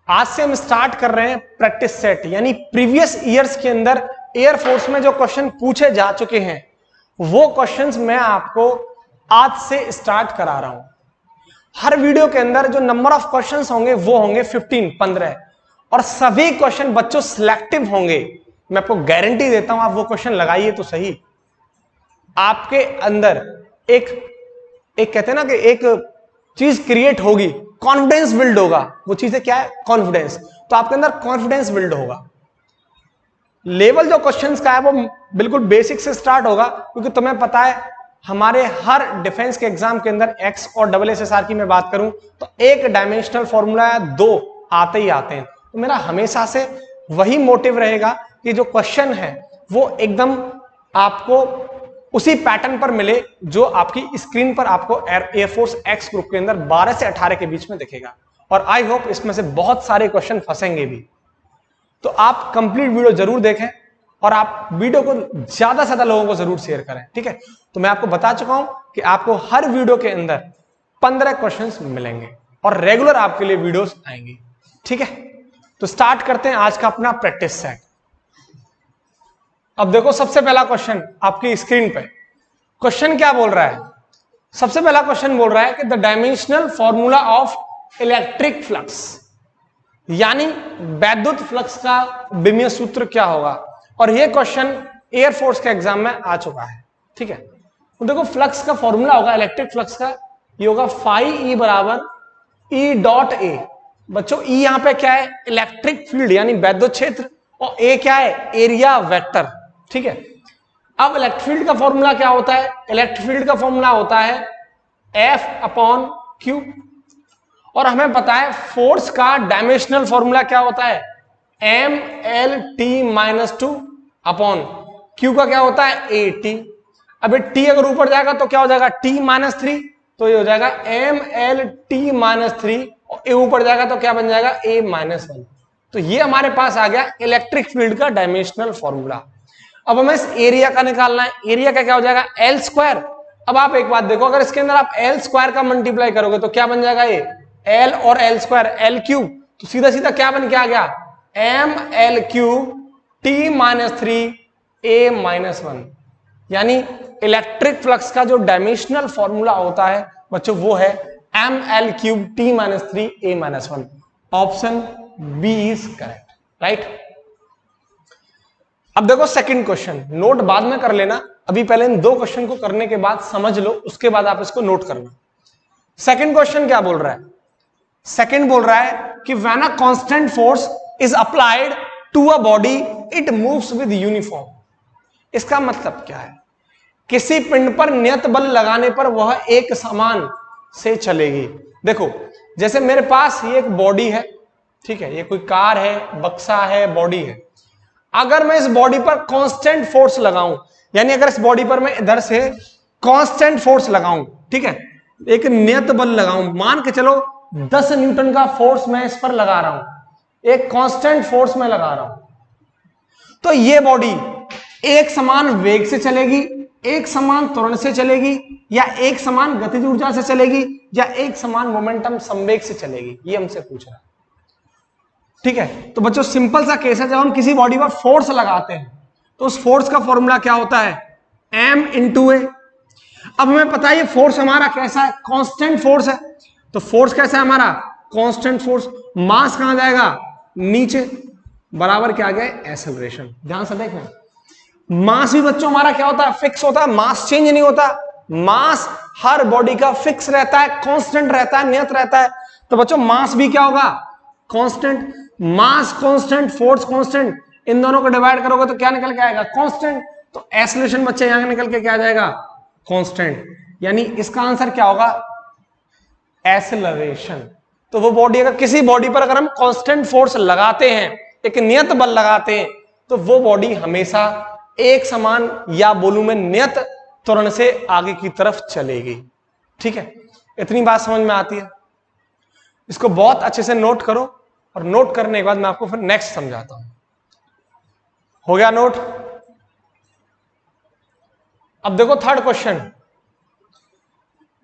आज से हम स्टार्ट कर रहे हैं प्रैक्टिस सेट, यानी प्रीवियस ईयर्स के अंदर एयरफोर्स में जो क्वेश्चन पूछे जा चुके हैं वो क्वेश्चंस मैं आपको आज से स्टार्ट करा रहा हूं। हर वीडियो के अंदर जो नंबर ऑफ क्वेश्चंस होंगे वो होंगे 15 और सभी क्वेश्चन बच्चों सिलेक्टिव होंगे। मैं आपको गारंटी देता हूं, आप वो क्वेश्चन लगाइए तो सही, आपके अंदर एक कहते हैं ना कि एक चीज क्रिएट होगी, कॉन्फिडेंस बिल्ड होगा। वो चीजें क्या है? कॉन्फिडेंस। तो आपके अंदर कॉन्फिडेंस बिल्ड होगा। लेवल जो क्वेश्चंस का है वो बिल्कुल बेसिक से स्टार्ट होगा, क्योंकि तुम्हें पता है हमारे हर डिफेंस के एग्जाम के अंदर एक्स और SSR की मैं बात करूं तो एक डायमेंशनल फॉर्मूला या दो आते ही आते हैं। तो मेरा हमेशा से वही मोटिव रहेगा कि जो क्वेश्चन है वो एकदम आपको उसी पैटर्न पर मिले जो आपकी स्क्रीन पर आपको एयरफोर्स एक्स ग्रुप के अंदर 12 से 18 के बीच में दिखेगा। और आई होप इसमें से बहुत सारे क्वेश्चन फंसेंगे भी। तो आप कंप्लीट वीडियो जरूर देखें और आप वीडियो को ज्यादा से ज्यादा लोगों को जरूर शेयर करें, ठीक है। तो मैं आपको बता चुका हूं कि आपको हर वीडियो के अंदर 15 क्वेश्चंस मिलेंगे और रेगुलर आपके लिए वीडियोस आएंगी, ठीक है। तो स्टार्ट करते हैं आज का अपना प्रैक्टिस सेट। अब देखो, सबसे पहला क्वेश्चन आपकी स्क्रीन पे, क्वेश्चन क्या बोल रहा है? सबसे पहला क्वेश्चन बोल रहा है कि the dimensional formula of electric flux, यानी वैद्युत फ्लक्स का विमीय सूत्र क्या होगा। और यह क्वेश्चन एयरफोर्स के एग्जाम में आ चुका है, ठीक है। तो देखो, फ्लक्स का फॉर्मूला होगा इलेक्ट्रिक फ्लक्स का, ये होगा फाई ई बराबर ई डॉट ए। बच्चों ई यहां पे क्या है? इलेक्ट्रिक फील्ड यानी वैद्युत क्षेत्र, और ए क्या है? एरिया वेक्टर, ठीक है। अब इलेक्ट्रिक फील्ड का फॉर्मूला क्या होता है? इलेक्ट्रिक फील्ड का फॉर्मूला होता है एफ अपॉन क्यू। और हमें पता है फोर्स का डायमेंशनल फॉर्मूला क्या होता है? M L T minus two upon Q का क्या होता है? A T. अब टी अगर ऊपर जाएगा तो क्या हो जाएगा? टी माइनस थ्री, तो ये हो जाएगा M L T minus three, और ए ऊपर जाएगा तो क्या बन जाएगा? A minus one. तो ये हमारे पास आ गया इलेक्ट्रिक फील्ड का डायमेंशनल फॉर्मूला। अब हमें इस एरिया का निकालना है। एरिया का क्या हो जाएगा? L square. अब आप एक बात देखो, अगर इसके अंदर आप एल स्क्वायर का मल्टीप्लाई करोगे तो क्या बन जाएगा? ये एल और एल स्क्वायर एल क्यूब, तो सीधा सीधा क्या बन के आ गया? M L cube T minus three A minus one. यानी इलेक्ट्रिक फ्लक्स का जो डायमेंशनल फॉर्मूला होता है बच्चों वो है M L cube T minus three A minus one. Option B is correct, right. अब देखो सेकंड क्वेश्चन, नोट बाद में कर लेना, अभी पहले इन दो क्वेश्चन को करने के बाद समझ लो, उसके बाद आप इसको नोट करना। सेकंड क्वेश्चन क्या बोल रहा है? सेकंड बोल रहा है कि when a constant force is applied to a body it moves with uniform. इसका मतलब क्या है? किसी पिंड पर नियत बल लगाने पर वह एक समान से चलेगी। देखो, जैसे मेरे पास ये एक बॉडी है, ठीक है, ये कोई कार है, बक्सा है, बॉडी है। अगर मैं इस बॉडी पर कांस्टेंट फोर्स लगाऊं, यानी अगर इस बॉडी पर मैं इधर से कांस्टेंट फोर्स लगाऊं, ठीक है, एक नियत बल लगाऊं, मान के चलो 10 न्यूटन का फोर्स मैं इस पर लगा रहा हूं, एक कांस्टेंट फोर्स में लगा रहा हूं, तो ये बॉडी एक समान वेग से चलेगी, एक समान त्वरण से चलेगी, या एक समान गतिज ऊर्जा से चलेगी, या एक समान मोमेंटम संवेग से चलेगी, ये हमसे पूछ रहा है, ठीक है। तो बच्चों सिंपल सा केस है, जब हम किसी बॉडी पर फोर्स लगाते हैं तो उस फोर्स का फॉर्मूला क्या होता है? एम इंटू ए। अब हमें पता है ये फोर्स हमारा कैसा है? कांस्टेंट फोर्स है। तो फोर्स कैसा है हमारा? Constant force. मास कहां जाएगा? नीचे, बराबर क्या आ गया? एक्सेलरेशन। ध्यान से देखना, मास भी बच्चों हमारा क्या होता है? फिक्स होता है, मास चेंज नहीं होता। मास हर बॉडी का फिक्स रहता है, कांस्टेंट रहता है, नियत रहता है। तो बच्चों मास भी क्या होगा? Constant. Mass constant, force constant, इन दोनों को डिवाइड करोगे तो क्या निकल के आएगा? कांस्टेंट। तो एक्सेलरेशन बच्चे यहां निकल के क्या आ जाएगा? कांस्टेंट। यानी इसका आंसर क्या होगा? एक्सेलरेशन। तो वो बॉडी, अगर किसी बॉडी पर अगर हम कांस्टेंट फोर्स लगाते हैं, एक नियत बल लगाते हैं, तो वो बॉडी हमेशा एक समान, या बोलूं मैं नियत त्वरण से आगे की तरफ चलेगी, ठीक है। इतनी बात समझ में आती है? इसको बहुत अच्छे से नोट करो, और नोट करने के बाद मैं आपको फिर नेक्स्ट समझाता हूं। हो गया नोट? अब देखो थर्ड क्वेश्चन।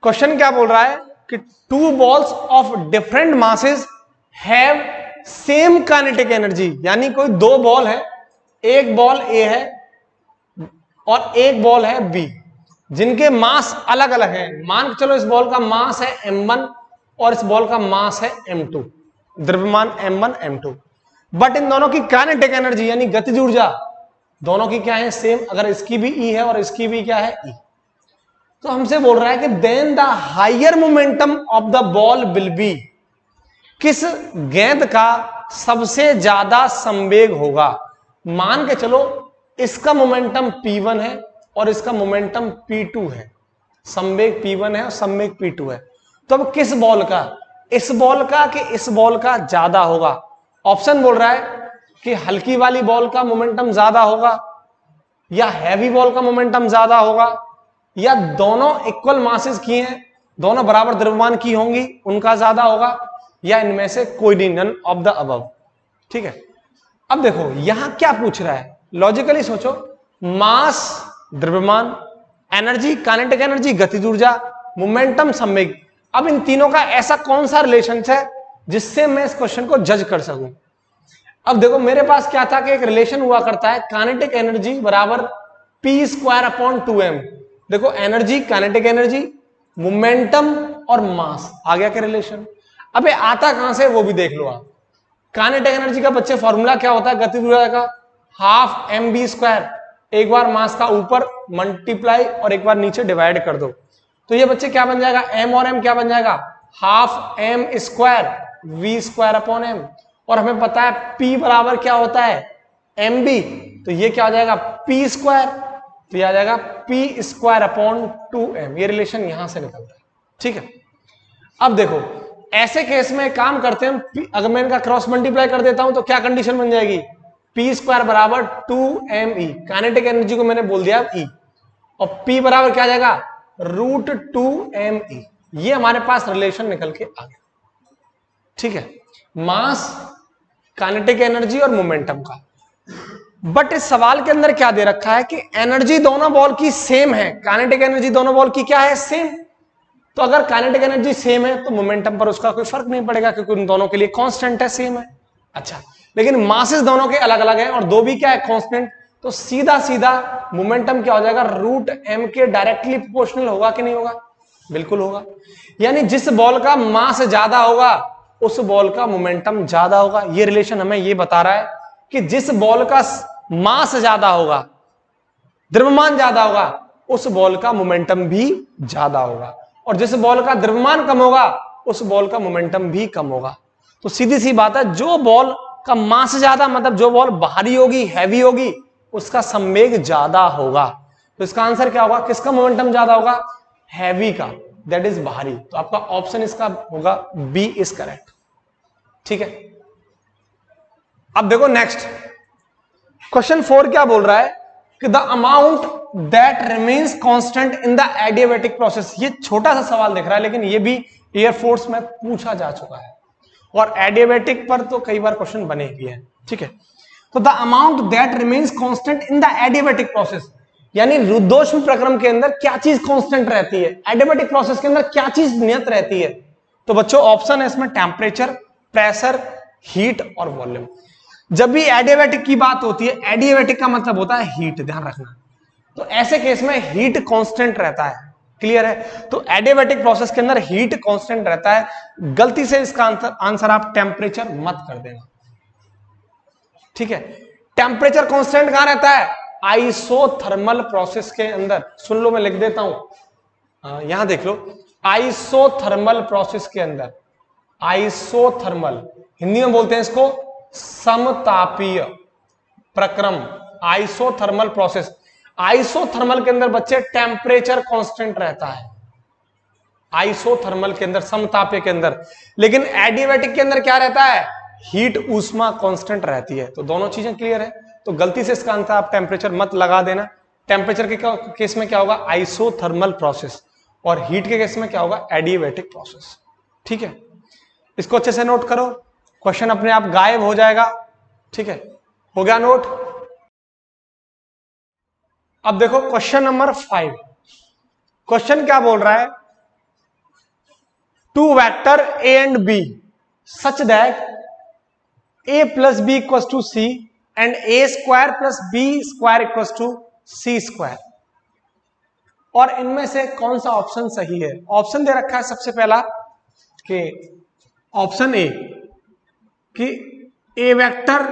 क्वेश्चन क्या बोल रहा है कि two balls of different masses have same kinetic energy, यानी कोई दो बॉल है, एक बॉल ए है और एक बॉल है बी, जिनके मास अलग अलग हैं। मान के चलो इस बॉल का मास है m1 और इस बॉल का मास है m2, द्रव्यमान m1 m2, बट इन दोनों की काइनेटिक एनर्जी यानी गतिज ऊर्जा दोनों की क्या है, सेम। अगर इसकी भी E है और इसकी भी क्या है E, तो हमसे बोल रहा है कि then the higher momentum of the ball will be, किस गेंद का सबसे ज्यादा संवेग होगा। मान के चलो इसका मोमेंटम P1 है और इसका मोमेंटम P2 है, संवेग P1 है और संवेग P2 है, तो अब किस बॉल का, इस बॉल का कि इस बॉल का ज्यादा होगा। ऑप्शन बोल रहा है कि हल्की वाली बॉल का मोमेंटम ज्यादा होगा, या हैवी बॉल का मोमेंटम ज्यादा होगा, या दोनों इक्वल मासेस की हैं, दोनों बराबर द्रव्यमान की होंगी, उनका ज्यादा होगा, या इनमें से कोई नहीं, नन ऑफ द अबव। ठीक है, अब देखो यहां क्या पूछ रहा है, लॉजिकली सोचो, मास द्रव्यमान, एनर्जी काइनेटिक एनर्जी गतिज ऊर्जा, मोमेंटम संवेग। अब इन तीनों का ऐसा कौन सा रिलेशन है जिससे मैं इस क्वेश्चन को जज कर सकूं। अब देखो मेरे पास क्या था कि एक रिलेशन हुआ करता है, काइनेटिक एनर्जी बराबर p²/2m। देखो एनर्जी, काइनेटिक एनर्जी, मोमेंटम और मास, आ गया क्या रिलेशन। अबे आता कहां से वो भी देख लो आप। काइनेटिक एनर्जी का बच्चे फॉर्मूला क्या होता है गतिज ऊर्जा का, 12mv²। एक बार मास का ऊपर मल्टीप्लाई और एक बार नीचे डिवाइड कर दो, तो ये बच्चे क्या बन जाएगा, m और m क्या बन जाएगा, 12m² v²/m। और हमें पता है p बराबर क्या होता है mb, तो ये क्या हो जाएगा p², तो ये आ जाएगा p²/2m। ये रिलेशन यहां से निकलता है। ठीक है, अब देखो ऐसे केस में काम करते हैं, अगर मैं इनका क्रॉस मल्टीप्लाई कर देता हूं तो क्या कंडीशन बन जाएगी, p² बराबर 2me, काइनेटिक एनर्जी को मैंने बोल दिया E, और p बराबर क्या आ जाएगा √2me। ये हमारे पास रिलेशन निकल के आ गया। ठीक है, मास, काइनेटिक एनर्जी और मोमेंटम का। बट इस सवाल के अंदर क्या दे रखा है कि एनर्जी दोनों बॉल की सेम है, काइनेटिक एनर्जी दोनों बॉल की क्या है, सेम। तो अगर काइनेटिक एनर्जी सेम है तो मोमेंटम पर उसका कोई फर्क नहीं पड़ेगा, क्योंकि उन दोनों के लिए कांस्टेंट है, सेम है। अच्छा, लेकिन मासेस दोनों के अलग अलग हैं और दो भी क्या है, कांस्टेंट, तो सीधा सीधा मोमेंटम क्या हो जाएगा, √m के डायरेक्टली प्रोपोर्शनल होगा कि नहीं होगा, बिल्कुल होगा। यानी जिस बॉल का मास ज्यादा होगा उस बॉल का मोमेंटम ज्यादा होगा। ये रिलेशन हमें ये बता रहा है कि जिस बॉल का मास ज्यादा होगा, द्रव्यमान ज्यादा होगा, उस बॉल का मोमेंटम भी ज्यादा होगा, और जिस बॉल का द्रव्यमान कम होगा उस बॉल का मोमेंटम भी कम होगा। तो सीधी सी बात है, जो बॉल का मास ज्यादा, मतलब जो बॉल भारी होगी, हैवी होगी, उसका संवेग ज्यादा होगा। तो इसका आंसर क्या होगा, किसका मोमेंटम ज्यादा होगा, हैवी का, दैट इज भारी। तो आपका ऑप्शन इसका होगा बी इज करेक्ट। ठीक है, अब देखो नेक्स्ट क्वेश्चन 4 क्या बोल रहा है कि the amount that remains constant in the adiabatic process. ये छोटा सा सवाल दिख रहा है, लेकिन ये भी एयरफोर्स में पूछा जा चुका है, और एडियाबैटिक पर तो कई बार क्वेश्चन बने भी हैं। ठीक है, तो the amount that remains constant in the adiabatic process, यानी रुद्धोष्म प्रक्रम के अंदर क्या चीज कांस्टेंट रहती है, एडियाबैटिक प्रोसेस के अंदर क्या चीज नियत रहती है। तो बच्चों ऑप्शन है इसमें टेम्परेचर, प्रेशर, हीट और वॉल्यूम। जब भी एडियाबैटिक की बात होती है, एडियाबैटिक का मतलब होता है हीट, ध्यान रखना। तो ऐसे केस में हीट कांस्टेंट रहता है, क्लियर है। तो एडियाबैटिक प्रोसेस के अंदर हीट कांस्टेंट रहता है। गलती से इसका आंसर आप टेम्परेचर मत कर देना। ठीक है, टेम्परेचर कांस्टेंट कहां रहता है, आइसोथर्मल प्रोसेस के अंदर। सुन लो, मैं लिख देता हूं, यहां देख लो, आइसोथर्मल प्रोसेस के अंदर, आइसोथर्मल हिंदी में बोलते हैं इसको समतापीय प्रक्रम, आइसोथर्मल प्रोसेस। आइसोथर्मल के अंदर बच्चे टेम्परेचर कांस्टेंट रहता है, आइसोथर्मल के अंदर, समतापीय के अंदर। लेकिन एडियाबैटिक के अंदर क्या रहता है, हीट, ऊष्मा कांस्टेंट रहती है। तो दोनों चीजें क्लियर है, तो गलती से इसका आंसर आप टेम्परेचर मत लगा देना। टेम्परेचर के केस में क्या होगा, आइसोथर्मल प्रोसेस, और हीट के केस में क्या होगा, एडियाबैटिक प्रोसेस। ठीक है, इसको अच्छे से नोट करो, क्वेश्चन अपने आप गायब हो जाएगा। ठीक है, हो गया नोट। अब देखो क्वेश्चन नंबर 5। क्वेश्चन क्या बोल रहा है, two vector A and B such that A plus B equal to C and A square plus B square equal to C square. और इनमें से कौन सा ऑप्शन सही है? ऑप्शन दे रखा है सबसे पहला कि ऑप्शन ए कि A vector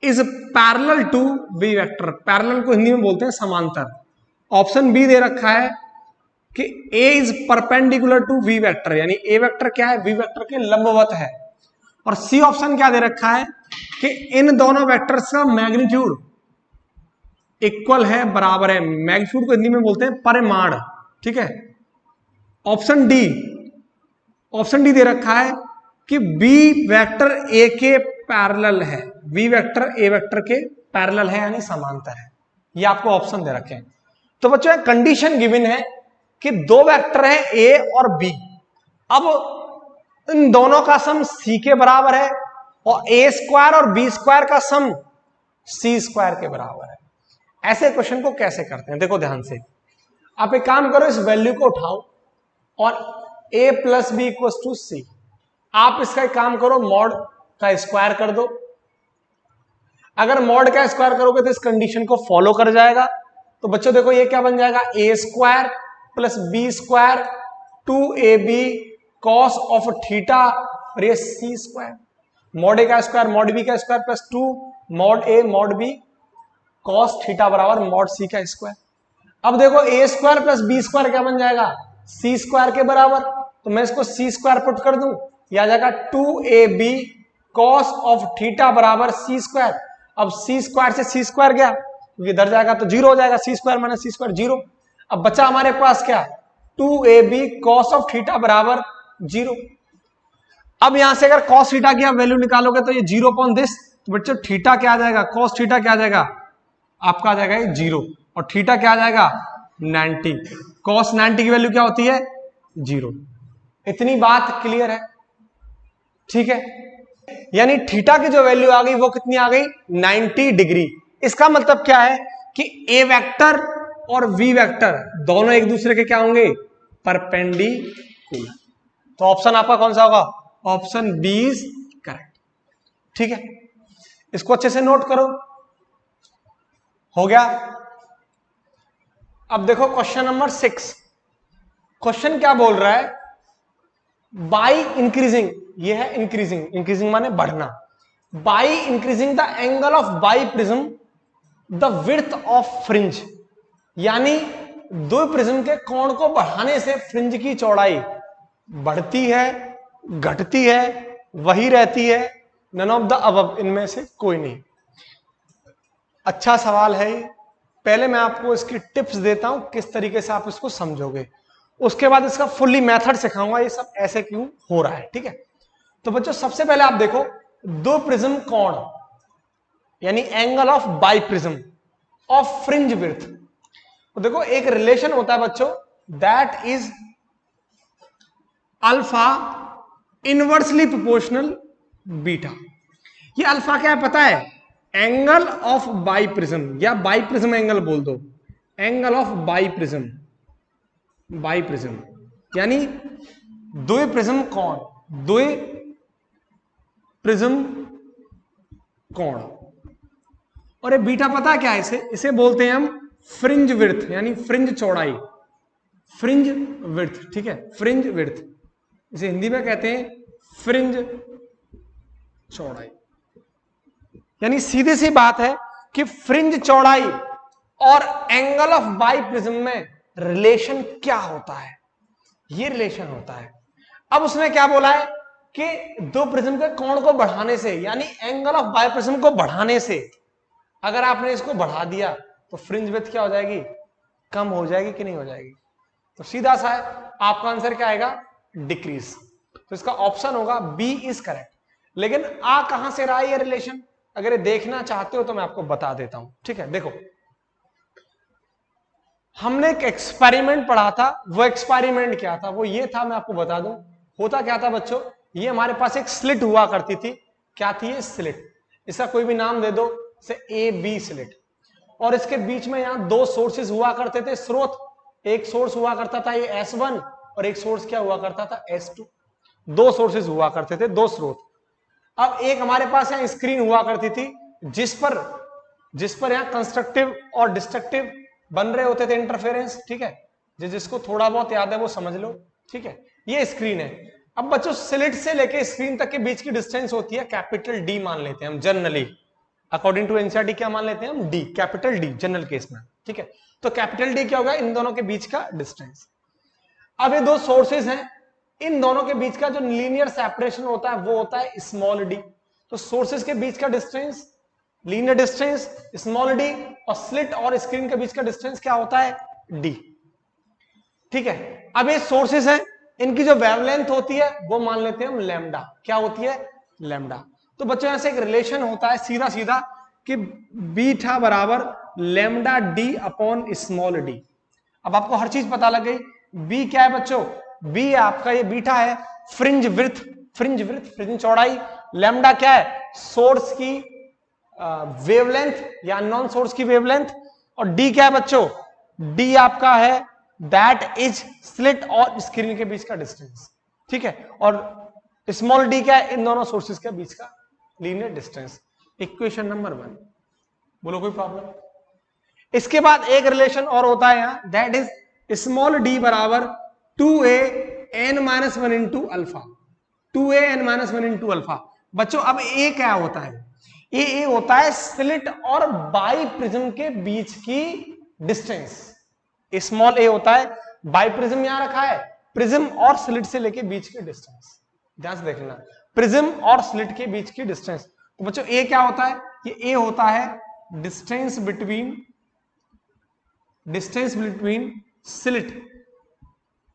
is parallel to B vector. Parallel को हिंदी में बोलते हैं समांतर। ऑप्शन बी दे रखा है कि A is perpendicular to V vector, यानी ए वेक्टर क्या है? वी वेक्टर के लंबवत है। और सी ऑप्शन क्या दे रखा है कि इन दोनों वेक्टर्स का मैग्नीट्यूड इक्वल है, बराबर है। मैग्नीट्यूड को हिंदी में बोलते हैं परिमाण, ठीक है। ऑप्शन डी दे रखा है कि बी वेक्टर ए के पैरेलल है, बी वेक्टर ए वेक्टर के पैरेलल है यानी समांतर है। ये आपको ऑप्शन दे रखे हैं। तो बच्चों कंडीशन गिवन है कि दो वेक्टर है ए और बी, अब इन दोनों का सम सी के बराबर है और ए स्क्वायर और बी स्क्वायर का सम सी स्क्वायर के बराबर है। ऐसे क्वेश्चन को कैसे करते हैं देखो ध्यान से। आप एक काम करो, इस वैल्यू को उठाओ और a plus B equal to C. आप इसका एक काम करो, मॉड का स्क्वायर कर दो। अगर मॉड का स्क्वायर करोगे तो इस कंडीशन को फॉलो कर जाएगा। तो बच्चों देखो ये क्या बन जाएगा, A square plus B square 2ab cos of theta और ये सी स्क्वायर। मॉड ए का स्क्वायर मॉड बी का square plus 2 mod A mod B cos theta बराबर मॉड सी का स्क्वायर। अब देखो A square plus B square क्या बन जाएगा, सी स्क्वायर के बराबर। तो मैं इसको सी स्क्वायर पुट कर दूं, यह आ जाएगा 2ab कॉस ऑफ थीटा बराबर सी स्क्वायर। अब सी स्क्वायर से सी स्क्वायर गया, क्योंकि इधर जाएगा तो जीरो हो जाएगा, सी स्क्वायर माइनस सी स्क्वायर जीरो। अब बचा हमारे पास क्या, 2ab कॉस ऑफ थीटा बराबर जीरो। अब यहां से अगर कॉस थीटा की आप वैल्यू निकालोगे तो ये जीरो अपॉन दिस, तो बच्चों थीटा क्या आ जाएगा, कॉस थीटा क्या आ जाएगा आपका, आ जाएगा ये जीरो, और थीटा क्या आ जाएगा 90। कॉस 90 की वैल्यू क्या होती है, जीरो। इतनी बात क्लियर है, ठीक है। यानी थीटा की जो वैल्यू आ गई वो कितनी आ गई, 90 डिग्री। इसका मतलब क्या है कि ए वेक्टर और वी वेक्टर दोनों एक दूसरे के क्या होंगे, परपेंडिकुलर। तो ऑप्शन आपका कौन सा होगा, ऑप्शन बी इज करेक्ट, ठीक है। इसको अच्छे से नोट करो, हो गया। अब देखो क्वेश्चन नंबर 6। क्वेश्चन क्या बोल रहा है, बाई इंक्रीजिंग, ये है इंक्रीजिंग, इंक्रीजिंग माने बढ़ना। By increasing the angle of by prism the width of fringe, यानी दो प्रिज्म के कोण को बढ़ाने से फ्रिंज की चौड़ाई बढ़ती है, घटती है, वही रहती है, नन ऑफ द अबव, इनमें से कोई नहीं। अच्छा सवाल है ये। पहले मैं आपको इसकी टिप्स देता हूं किस तरीके से आप इसको समझोगे, उसके बाद इसका फुल्ली मेथड सिखाऊंगा ये सब ऐसे क्यों हो रहा है, ठीक है। तो बच्चों सबसे पहले आप देखो, दो प्रिज्म कोण यानी angle of by prism of fringe width. तो देखो एक रिलेशन होता है बच्चों, that is alpha inversely proportional beta. ये अल्फा क्या है पता है, एंगल ऑफ बाई प्रिज्म, या बाई प्रिज्म एंगल बोल दो, angle of by prism, by prism यानी द्वि प्रिज्म कोण, द्वि प्रिज्म कोण। और ये बीटा पता है क्या है, इसे बोलते हैं हम फ्रिंज विड्थ, यानी फ्रिंज चौड़ाई, फ्रिंज विड्थ, ठीक है, फ्रिंज विड्थ, इसे हिंदी में कहते हैं फ्रिंज चौड़ाई। यानी सीधी सी बात है कि फ्रिंज चौड़ाई और एंगल ऑफ बाई प्रिज्म में रिलेशन क्या होता है, ये रिलेशन होता है। अब उसने क्या बोला है कि दो प्रिज्म के कोण को बढ़ाने से, यानी एंगल ऑफ बाई प्रिज्म को बढ़ाने से, अगर आपने इसको बढ़ा दिया तो फ्रिंज विड्थ क्या हो जाएगी, कम हो जाएगी कि नहीं हो जाएगी। तो सीधा सा है, आपका आंसर क्या आएगा, डिक्रीज। तो इसका ऑप्शन होगा बी इज करेक्ट। लेकिन आ कहां से रहा है ये रिलेशन, अगर ये देखना चाहते हो तो मैं आपको बता देता हूं, ठीक है। देखो हमने एक एक्सपेरिमेंट पढ़ा था, वो एक्सपेरिमेंट क्या था, वो ये था, मैं आपको बता दूं। होता क्या था बच्चों, ये हमारे पास एक स्लिट हुआ करती थी, क्या थी ये स्लिट, इसका कोई भी नाम दे दो, से ए बी स्लिट। और इसके बीच में यहां दो सोर्सेज हुआ करते थे, स्रोत, एक सोर्स हुआ करता था ये S1 और एक सोर्स क्या हुआ करता था S2। दो सोर्सेज हुआ करते थे, दो स्रोत। अब एक हमारे पास यहाँ स्क्रीन हुआ करती थी जिस पर यहाँ कंस्ट्रक्टिव और डिस्ट्रक्टिव बन रहे होते थे इंटरफेरेंस, ठीक है। जिसको थोड़ा बहुत याद है वो समझ लो, ठीक है। ये स्क्रीन है। अब बच्चों स्लिट से लेके स्क्रीन तक के बीच की डिस्टेंस होती है कैपिटल डी मान लेते हैं हम जनरली, अकॉर्डिंग टू एनसीईआरटी क्या मान लेते हैं हम, D, capital D general case में, ठीक है। तो कैपिटल डी क्या होगा, इन दोनों के बीच का डिस्टेंस। अब ये दो सोर्सेज हैं, इन दोनों के बीच का जो लीनियर सेपरेशन होता है वो होता है स्मॉल डी। तो सोर्सेज के बीच का distance, linear distance small D, और स्लिट और स्क्रीन के बीच का डिस्टेंस क्या होता है, डी, ठीक है। अब ये सोर्सेज हैं, इनकी जो वेवलेंथ होती है वो मान लेते हैं हम लैम्डा, क्या होती है, लैम्डा। तो बच्चों यहां से एक रिलेशन होता है सीधा सीधा कि बीटा बराबर lambda D upon small D. अब आपको हर चीज पता लग गई। बी क्या है बच्चों, बी आपका ये बीटा है, फ्रिंज विड्थ, फ्रिंज चौड़ाई, लैम्डा क्या है, सोर्स की वेवलेंथ या नॉन सोर्स की वेवलेंथ, और डी क्या है बच्चों, डी आपका है दैट इज स्लिट और स्क्रीन के बीच का डिस्टेंस, ठीक है। और स्मॉल डी क्या है, इन दोनों सोर्सेज के बीच का लीनियर डिस्टेंस। इक्वेशन नंबर 1, बोलो कोई प्रॉब्लम। इसके बाद एक रिलेशन और होता है यहां, दैट इज स्मॉल डी बराबर 2a n minus 1 into alpha, 2a n minus 1 into alpha. बच्चों अब ए क्या होता है, ए होता है स्लिट और बाई प्रिज्म के बीच की डिस्टेंस। स्मॉल ए होता है, बाई प्रिज्म यहां रखा है, प्रिज्म और स्लिट से लेके बीच की डिस्टेंस, ध्यान से देखना, प्रिज्म और स्लिट के बीच की डिस्टेंस। तो बच्चों ए क्या होता है, ये ए होता है distance between slit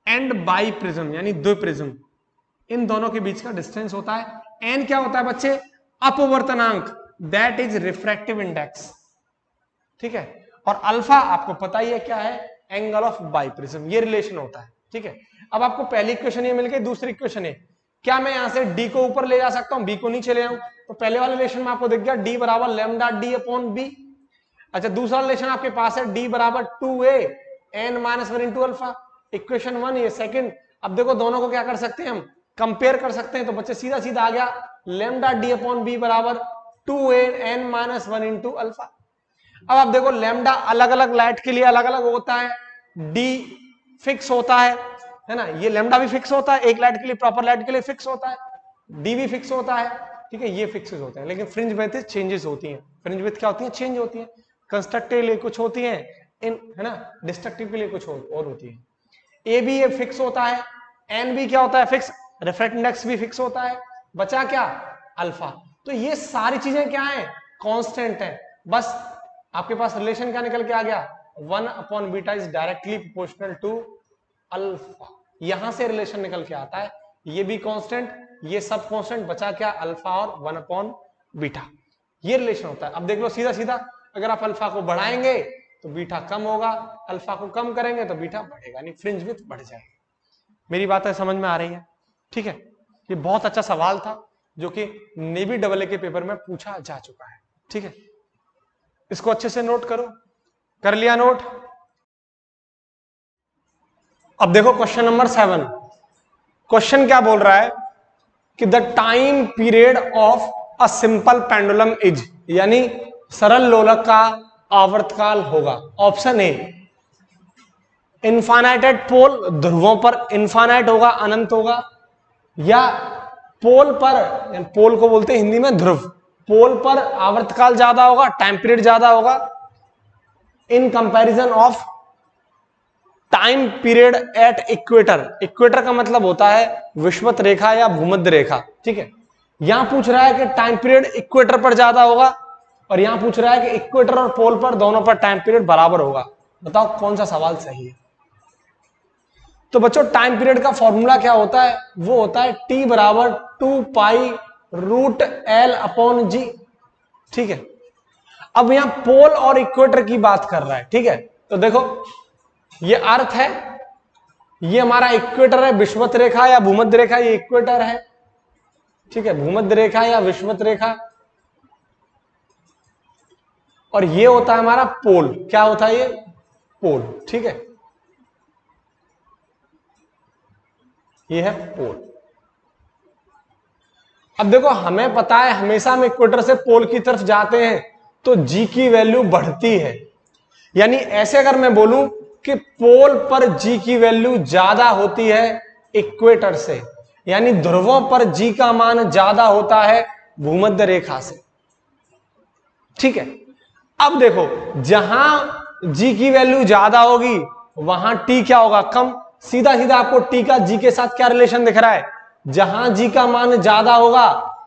and by prism, यानी दो प्रिज्म, इन दोनों के बीच का डिस्टेंस होता है। एन क्या होता है बच्चे, अपवर्तनांक, दैट इज रिफ्रैक्टिव इंडेक्स, ठीक है। और अल्फा आपको पता ही है क्या है, एंगल ऑफ बाई प्रिज्म, ये रिलेशन होता है, ठीक है। अब आपको पहली इक्वेशन ये मिल गई, दूसरी इक्वेशन है, क्या मैं यहां से डी को ऊपर ले जा सकता हूं, बी को नीचे ले आऊं, तो पहले वाले रिलेशन में आपको दिख गया डी बराबर लैम्डा डी अपॉन बी। अच्छा दूसरा रिलेशन आपके पास है डी बराबर 2a n minus 1 into alpha, equation 1 ये सेकंड। अब देखो दोनों को क्या कर सकते हैं हम, कंपेयर कर सकते हैं। तो बच्चे सीधा सीधा आ गया लैम्डा डी अपॉन बी बराबर 2a n minus 1 into alpha. अब आप देखो लैम्डा अलग अलग लाइट के लिए अलग अलग होता है, डी फिक्स होता है ना, ये लैम्डा भी फिक्स होता है, एक लाइट के लिए, प्रॉपर लाइट के लिए फिक्स होता है, डी भी फिक्स होता है, ठीक है, ये फिक्स होते हैं। लेकिन फ्रिंज विड्थ चेंजेस होती हैं, फ्रिंज विड्थ क्या होती है, चेंज होती है, कंस्ट्रक्टिव के लिए कुछ होती है, इन है ना, डिस्ट्रक्टिव के लिए कुछ और होती है। ए भी ये फिक्स होता है, एन भी क्या होता है, फिक्स, रिफ्रैक्ट इंडेक्स भी फिक्स होता है, बचा क्या, अल्फा। तो ये सारी चीजें क्या है, कांस्टेंट है। बस आपके पास रिलेशन क्या निकल के आ गया, 1 upon beta is directly proportional to alpha, यहां से रिलेशन निकल के आता है। ये भी कांस्टेंट, ये सब कांस्टेंट, बचा क्या, अल्फा और 1 अपॉन बीटा, ये रिलेशन होता है। अब देख लो सीधा सीधा, अगर आप अल्फा को बढ़ाएंगे तो बीटा कम होगा, अल्फा को कम करेंगे तो बीटा बढ़ेगा, यानी फ्रिंज विड्थ बढ़ जाएगी। मेरी बात है समझ में आ रही है, ठीक है। ये बहुत अच्छा सवाल था जो कि नेवी डबल ए के पेपर में पूछा जा चुका है, ठीक है। इसको अच्छे से नोट करो, कर लिया नोट। अब देखो क्वेश्चन नंबर 7, क्वेश्चन क्या बोल रहा है कि the time period of a simple pendulum is, यानी सरल लोलक का आवर्तकाल होगा। ऑप्शन ए इनफाइनाइट एट पोल, ध्रुवों पर इनफाइनाइट होगा, अनंत होगा, या पोल पर, पोल को बोलते हैं हिंदी में ध्रुव, पोल पर आवर्तकाल ज्यादा होगा, टाइम पीरियड ज्यादा होगा, in comparison of time period at equator. Equator का मतलब होता है विषुवत रेखा या भूमध्य रेखा, ठीक है। यहां पूछ रहा है कि टाइम पीरियड इक्वेटर पर ज्यादा होगा, और यहां पूछ रहा है कि इक्वेटर और पोल पर दोनों पर टाइम पीरियड बराबर होगा। बताओ कौन सा सवाल सही है। तो बच्चों टाइम पीरियड का फॉर्मूला क्या होता है, वो होता है टी बराबर 2 पाई रूट एल अपॉन जी, ठीक है। अब यहां पोल और इक्वेटर की बात कर रहा है, ठीक है। तो देखो ये अर्थ है, ये हमारा इक्वेटर है, विषुवत रेखा या भूमध्य रेखा, ये इक्वेटर है, ठीक है, भूमध्य रेखा या विषुवत रेखा, और ये होता है हमारा पोल, क्या होता है ये, पोल, ठीक है, ये है पोल। अब देखो हमें पता है हमेशा हम इक्वेटर से पोल की तरफ जाते हैं तो जी की वैल्यू बढ़ती है, यानी ऐसे अगर मैं बोलूं कि पोल पर जी की वैल्यू ज्यादा होती है इक्वेटर से, यानी ध्रुवों पर जी का मान ज्यादा होता है भूमध्य रेखा से। ठीक है, अब देखो जहां जी की वैल्यू ज्यादा होगी वहां टी क्या होगा, कम। सीधा सीधा आपको टी का जी के साथ क्या रिलेशन दिख रहा है, जहां जी का मान ज्यादा होगा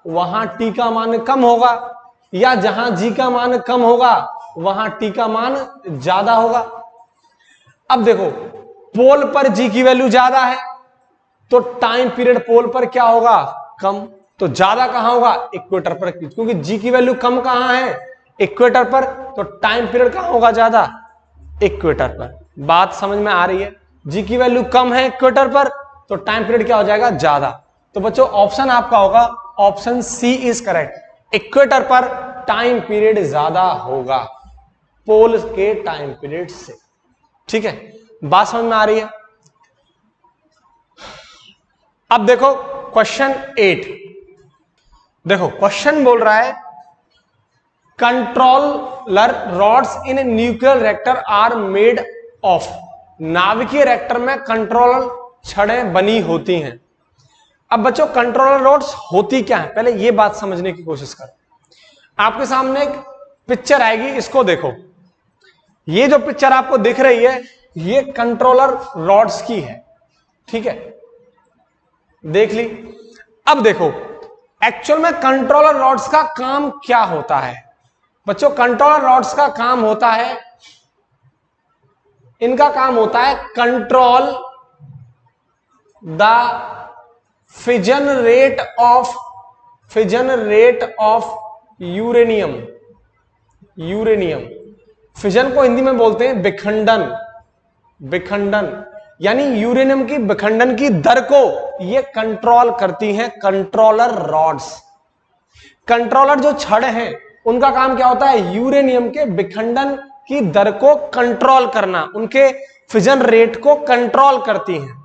वहां टी का मान कम होगा, या जहां जी का मान कम होगा वहां टी का मान ज्यादा होगा। अब देखो पोल पर जी की वैल्यू ज्यादा है तो टाइम पीरियड पोल पर क्या होगा, कम। तो ज्यादा कहां होगा, इक्वेटर पर, क्योंकि जी की वैल्यू कम कहां है, इक्वेटर पर, तो टाइम पीरियड कहां होगा ज्यादा, इक्वेटर पर। बात समझ में आ रही है, जी की वैल्यू कम है इक्वेटर पर तो टाइम पीरियड क्या हो जाएगा, ज्यादा। तो बच्चों ऑप्शन आपका होगा option C is correct, equator पर टाइम पीरियड ज्यादा होगा पोल के टाइम पीरियड से। ठीक है, बात समझ में आ रही है। अब देखो क्वेश्चन 8, देखो क्वेश्चन बोल रहा है controller rods in nuclear reactor are made of, नाभिकीय रिएक्टर में कंट्रोलर छड़ें बनी होती हैं। अब बच्चों कंट्रोलर रॉड्स होती क्या है, पहले ये बात समझने की कोशिश करो। आपके सामने एक पिक्चर आएगी, इसको देखो, ये जो पिक्चर आपको दिख रही है ये कंट्रोलर रॉड्स की है। ठीक है, देख ली। अब देखो एक्चुअल में कंट्रोलर रॉड्स का काम क्या होता है बच्चों, कंट्रोलर रॉड्स का काम होता है, इनका काम होता है control the fission rate of uranium. Fission को हिंदी में बोलते हैं विखंडन, यानी यूरेनियम की विखंडन की दर को ये कंट्रोल करती हैं कंट्रोलर रॉड्स। कंट्रोलर जो छड़ हैं उनका काम क्या होता है, यूरेनियम के विखंडन की दर को कंट्रोल करना, उनके फिजन रेट को कंट्रोल करती हैं।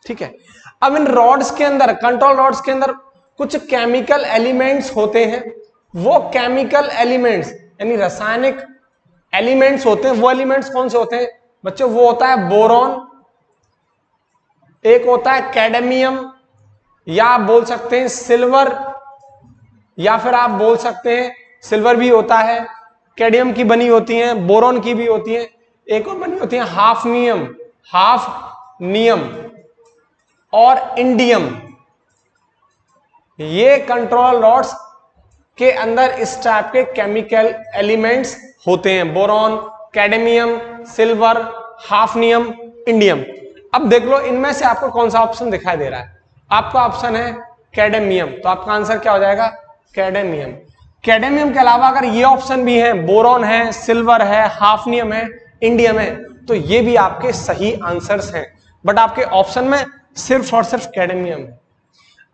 ठीक है, अब इन रॉड्स के अंदर, कंट्रोल रॉड्स के अंदर कुछ केमिकल एलिमेंट्स होते हैं। वो केमिकल एलिमेंट्स यानी रासायनिक एलिमेंट्स होते हैं। वो एलिमेंट्स कौन से होते हैं बच्चों, वो होता है बोरॉन, एक होता है कैडमियम, या आप बोल सकते हैं सिल्वर, या फिर आप बोल सकते हैं सिल्वर भी होता है, कैडमियम की बनी होती हैं, बोरॉन की भी होती हैं, एक और बनी होती है हाफनियम और इंडियम। ये कंट्रोल रॉड्स के अंदर इस टाइप के केमिकल एलिमेंट्स होते हैं, boron, cadmium, silver, hafnium, indium. अब देख लो इनमें से आपको कौन सा ऑप्शन दिखाई दे रहा है, आपका ऑप्शन है कैडमियम, तो आपका आंसर क्या हो जाएगा, कैडमियम। कैडमियम के अलावा अगर ये ऑप्शन भी है, बोरॉन है, सिल्वर है, हाफनियम है, इंडियम है, तो ये भी आपके सही आंसर्स हैं, बट आपके ऑप्शन में सिर्फ और सिर्फ कैडमियम है।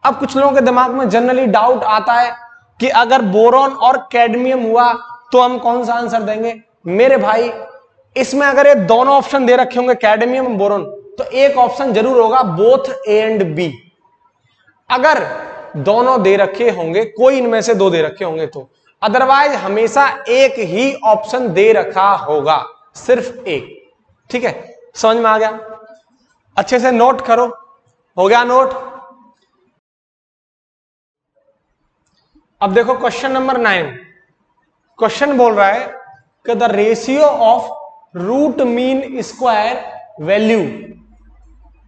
अब कुछ लोगों के दिमाग में जनरली डाउट आता है कि अगर बोरॉन और कैडमियम हुआ तो हम कौन सा आंसर देंगे। मेरे भाई इसमें अगर ये दोनों ऑप्शन दे रखे होंगे कैडमियम और बोरॉन, तो एक ऑप्शन जरूर होगा बोथ ए एंड बी। अगर दोनों दे रखे होंगे, कोई इनमें से दो दे रखे होंगे तो, अदरवाइज हमेशा एक ही ऑप्शन दे रखा होगा, सिर्फ एक। ठीक है, समझ में आ गया, अच्छे से नोट करो, हो गया नोट। अब देखो क्वेश्चन नंबर 9, क्वेश्चन बोल रहा है कि the ratio of root mean square value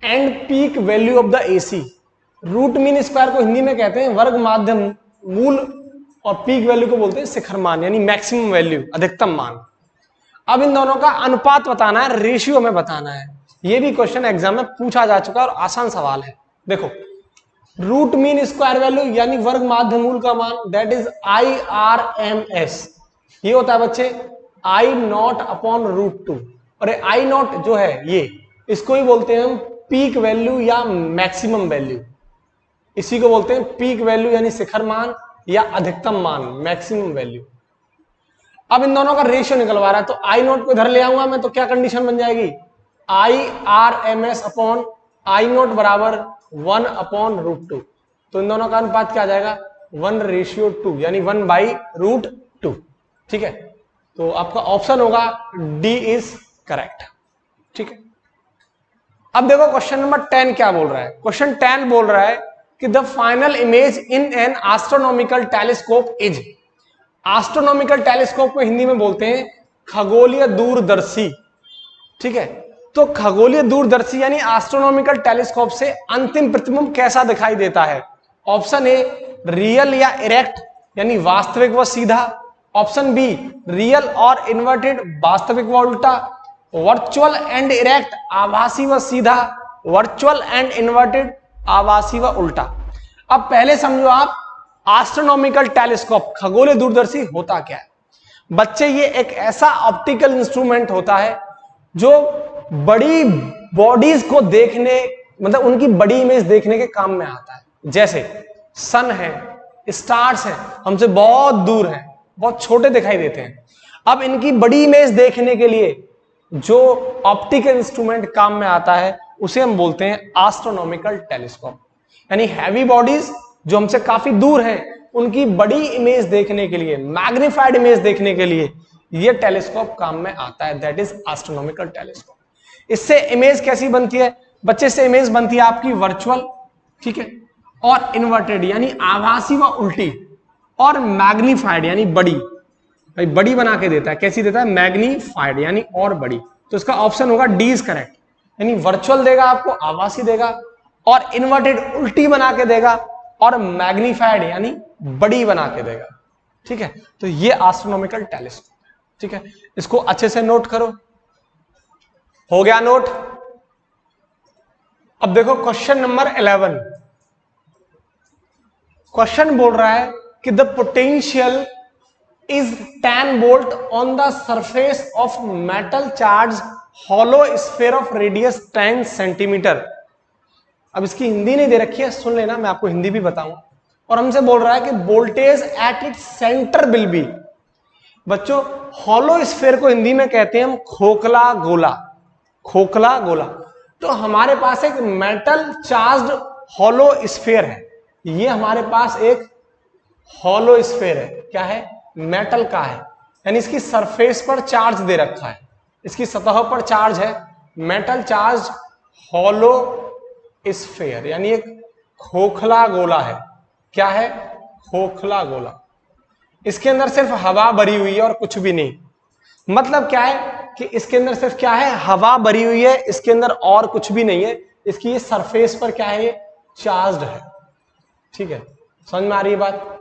and peak value of the AC. Root mean square को हिंदी में कहते हैं वर्ग माध्य मूल, और पीक वैल्यू को बोलते हैं शिखर मान यानी मैक्सिमम वैल्यू, अधिकतम मान। अब इन दोनों का अनुपात बताना है, रेशियो में बताना है। यह भी क्वेश्चन एग्जाम में पूछा जा चुका है और आसान सवाल है। देखो रूट मीन स्क्वायर वैल्यू यानी वर्ग माध्य मूल का मान, दैट इज IRMS। ये होता है बच्चे I0 अपॉन √2, और I0 जो है ये, इसको ही बोलते हैं हम पीक वैल्यू या मैक्सिमम वैल्यू। इसी को बोलते हैं पीक वैल्यू यानी शिखर मान या अधिकतम मान, मैक्सिमम वैल्यू। अब इन दोनों का रेशियो निकलवा रहा है, तो I0 को इधर ले आऊंगा मैं, तो क्या कंडीशन बन जाएगी, IRMS अपॉन I0 बराबर 1 अपॉन √2। तो इन दोनों का अनुपात क्या आ जाएगा, 1:2 यानी 1/√2। ठीक है, तो आपका ऑप्शन होगा डी इज करेक्ट। ठीक है, अब देखो क्वेश्चन नंबर 10 क्या बोल रहा है। क्वेश्चन 10 बोल रहा है कि the final image in an astronomical telescope is. Astronomical telescope को हिंदी में बोलते हैं खगोलीय दूरदर्शी। ठीक है, तो खगोलीय दूरदर्शी यानी एस्ट्रोनॉमिकल टेलीस्कोप से अंतिम प्रतिबिंब कैसा दिखाई देता है? ऑप्शन ए रियल या इरेक्ट यानी वास्तविक व सीधा। ऑप्शन बी रियल और इन्वर्टेड वास्तविक व उल्टा। वर्चुअल एंड इरेक्ट आभासी व सीधा। वर्चुअल एंड इन्वर्टेड आभासी व उल्टा। अब पहले समझो आप एस्ट्रोनॉमिकल टेलीस्कोप खगोलीय दूरदर्शी होता क्या है। बच्चे ये एक ऐसा ऑप्टिकल इंस्ट्रूमेंट होता है जो बड़ी बॉडीज को देखने मतलब उनकी बड़ी इमेज देखने के काम में आता है। जैसे सन है, स्टार्स हैं, हमसे बहुत दूर हैं, बहुत छोटे दिखाई देते हैं। अब इनकी बड़ी इमेज देखने के लिए जो ऑप्टिकल इंस्ट्रूमेंट काम में आता है उसे हम बोलते हैं एस्ट्रोनॉमिकल टेलीस्कोप। यानी हैवी बॉडीज जो हमसे काफी दूर है उनकी बड़ी इमेज देखने के लिए, मैग्निफाइड इमेज देखने के लिए यह टेलीस्कोप काम में आता है, दैट इज एस्ट्रोनॉमिकल टेलीस्कोप। इससे इमेज कैसी बनती है बच्चे? से इमेज बनती है आपकी वर्चुअल, ठीक है, और इन्वर्टेड यानी आभासी व उल्टी, और मैग्निफाइड यानी बड़ी। भाई बड़ी बना के देता है, कैसी देता है? मैग्निफाइड यानी और बड़ी। तो इसका ऑप्शन होगा डी इज करेक्ट, यानी वर्चुअल देगा आपको, आभासी देगा, और इन्वर्टेड उल्टी बना के देगा, और मैग्निफाइड यानी बड़ी बना के देगा। ठीक है, तो ये एस्ट्रोनॉमिकल टेलीस्कोप है। ठीक है, इसको अच्छे से नोट करो। हो गया नोट? अब देखो क्वेश्चन नंबर 11। क्वेश्चन बोल रहा है कि the potential is 10 volt on the surface of metal charged hollow sphere of radius 10 centimeter। अब इसकी हिंदी नहीं दे रखी है, सुन लेना, मैं आपको हिंदी भी बताऊंगा। और हमसे बोल रहा है कि voltage at its centre will be. बच्चों हॉलो स्फीयर को हिंदी में कहते हैं हम खोखला गोला। खोखला गोला। तो हमारे पास एक मेटल चार्ज्ड हॉलो स्फीयर है। ये हमारे पास एक हॉलो स्फीयर है। क्या है? मेटल का है, यानी इसकी सरफेस पर चार्ज दे रखा है, इसकी सतह पर चार्ज है, मेटल चार्ज हॉलो स्फीयर यानी एक खोखला गोला है। क्या है? खोखला गोला। इसके अंदर सिर्फ हवा भरी हुई है और कुछ भी नहीं। मतलब क्या है कि इसके अंदर सिर्फ क्या है? हवा भरी हुई है, इसके अंदर और कुछ भी नहीं है। इसकी ये सरफेस पर क्या है? ये चार्ज्ड है। ठीक है, समझ में आ रही है बात?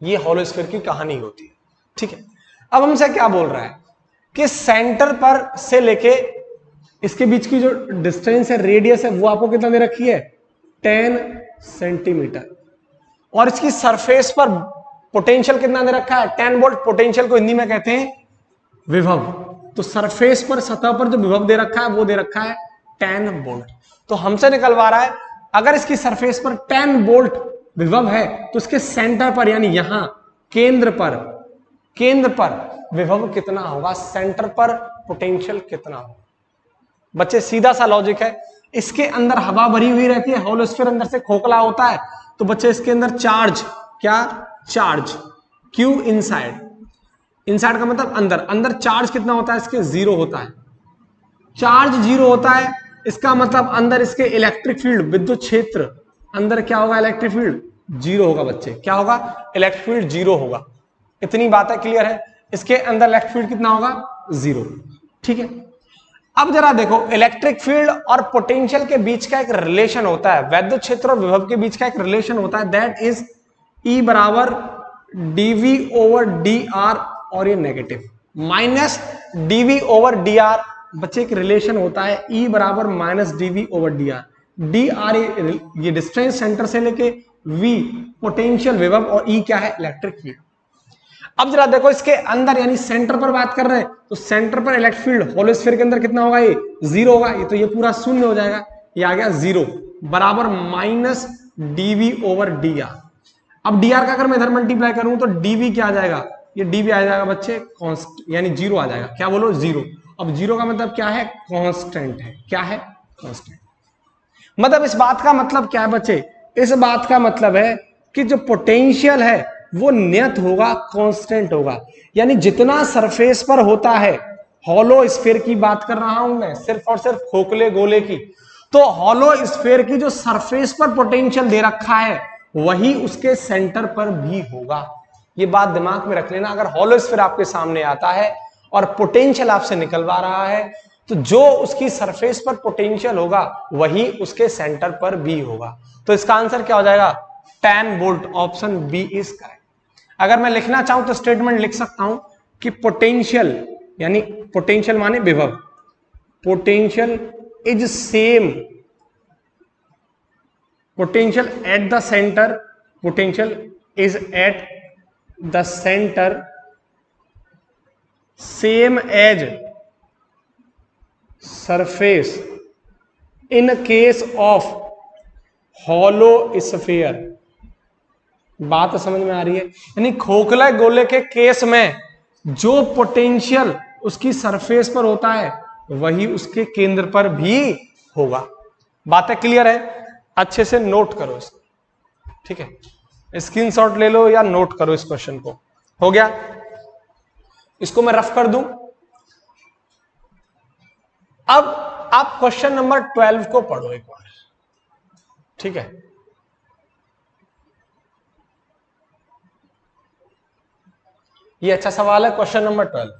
ये हॉलो स्फीयर की कहानी होती है। ठीक है, अब हमसे क्या बोल रहा है कि सेंटर पर से लेके इसके बीच की जो डिस्टेंस है, रेडियस है, वो आपको कितना दे रखी है? 10 सेंटीमीटर। और इसकी सरफेस पर पोटेंशियल कितना दे रखा है? 10 वोल्ट। पोटेंशियल को हिंदी में कहते हैं विभव। तो सरफेस पर, सतह पर जो विभव दे रखा है वो दे रखा है 10 वोल्ट। तो हमसे निकलवा रहा है अगर इसकी सरफेस पर 10 वोल्ट विभव है तो इसके सेंटर पर यानी यहां केंद्र पर विभव कितना होगा? सेंटर पर पोटेंशियल कितना होगा? बच्चे सीधा सा लॉजिक है। इसके अंदर हवा भरी हुई रहती है, हॉलो स्फीयर अंदर से खोखला होता है, तो बच्चे इसके अंदर चार्ज, क्या चार्ज? Q inside. इनसाइड का मतलब अंदर। अंदर चार्ज कितना होता है इसके? 0 होता है। चार्ज 0 होता है, इसका मतलब अंदर इसके इलेक्ट्रिक फील्ड, विद्युत क्षेत्र अंदर क्या होगा? इलेक्ट्रिक फील्ड 0 होगा। बच्चे क्या होगा? इलेक्ट्रिक फील्ड 0 होगा। इतनी बात है, क्लियर है? इसके अंदर इलेक्ट्रिक फील्ड कितना होगा? 0। ठीक है, अब जरा देखो इलेक्ट्रिक फील्ड और पोटेंशियल के बीच का एक रिलेशन होता है, वैद्युत क्षेत्र और विभव के बीच का एक रिलेशन होता है, दैट इज E बराबर dV ओवर dr, और ये negative, minus dV over dr। बच्चे एक रिलेशन होता है E बराबर minus dV over dr। dr ये डिस्टेंस सेंटर से लेके, V पोटेंशियल विभव, और E क्या है? Electric field. अब जरा देखो इसके अंदर यानी सेंटर पर बात कर रहे हैं, तो सेंटर पर इलेक्ट्रिक फील्ड हॉलो स्फीयर के अंदर कितना होगा? ये 0 होगा। ये तो ये पूरा शून्य हो जाएगा, ये आ गया 0 बराबर माइनस dV ओवर dr। अब dr का अगर मैं इधर मल्टीप्लाई करूं तो dV क्या आ जाएगा? ये dV आ जाएगा बच्चे कांस्टेंट, यानी 0 आ जाएगा। क्या बोलो? 0। अब 0 का मतलब क्या है? कांस्टेंट है। क्या है? कांस्टेंट। मतलब इस बात का मतलब क्या है बच्चे? इस बात का मतलब है कि जो पोटेंशियल है वो नियत होगा, कांस्टेंट होगा। यानी जितना सरफेस पर होता है, हॉलो स्फीयर की बात कर रहा हूं मैं, सिर्फ और सिर्फ खोखले गोले की, तो हॉलो स्फीयर की जो सरफेस पर पोटेंशियल दे रखा है वही उसके सेंटर पर भी होगा। ये बात दिमाग में रख लेना। अगर हॉलो स्फीयर आपके सामने आता है और पोटेंशियल आपसे निकलवा रहा है, तो जो उसकी सरफेस पर पोटेंशियल होगा वही उसके सेंटर पर भी होगा। तो इसका आंसर क्या हो जाएगा? 10 volt. Option B is correct. अगर मैं लिखना चाहूं तो स्टेटमेंट लिख सकता हूं कि पोटेंशियल, यानी पोटेंशियल माने विभव, potential is same, potential at the centre, potential is at the centre same as surface in case of hollow sphere. बात समझ में आ रही है? यानी खोखला गोले के केस में जो पोटेंशियल उसकी सरफेस पर होता है वही उसके केंद्र पर भी होगा। बातें क्लियर है? अच्छे से नोट करो इसको, ठीक है? स्क्रीनशॉट ले लो या नोट करो इस क्वेश्चन को। हो गया? इसको मैं रफ कर दूं। अब आप क्वेश्चन नंबर 12 को पढ़ो एक बार, ठीक है? ये अच्छा सवाल है, क्वेश्चन नंबर 12।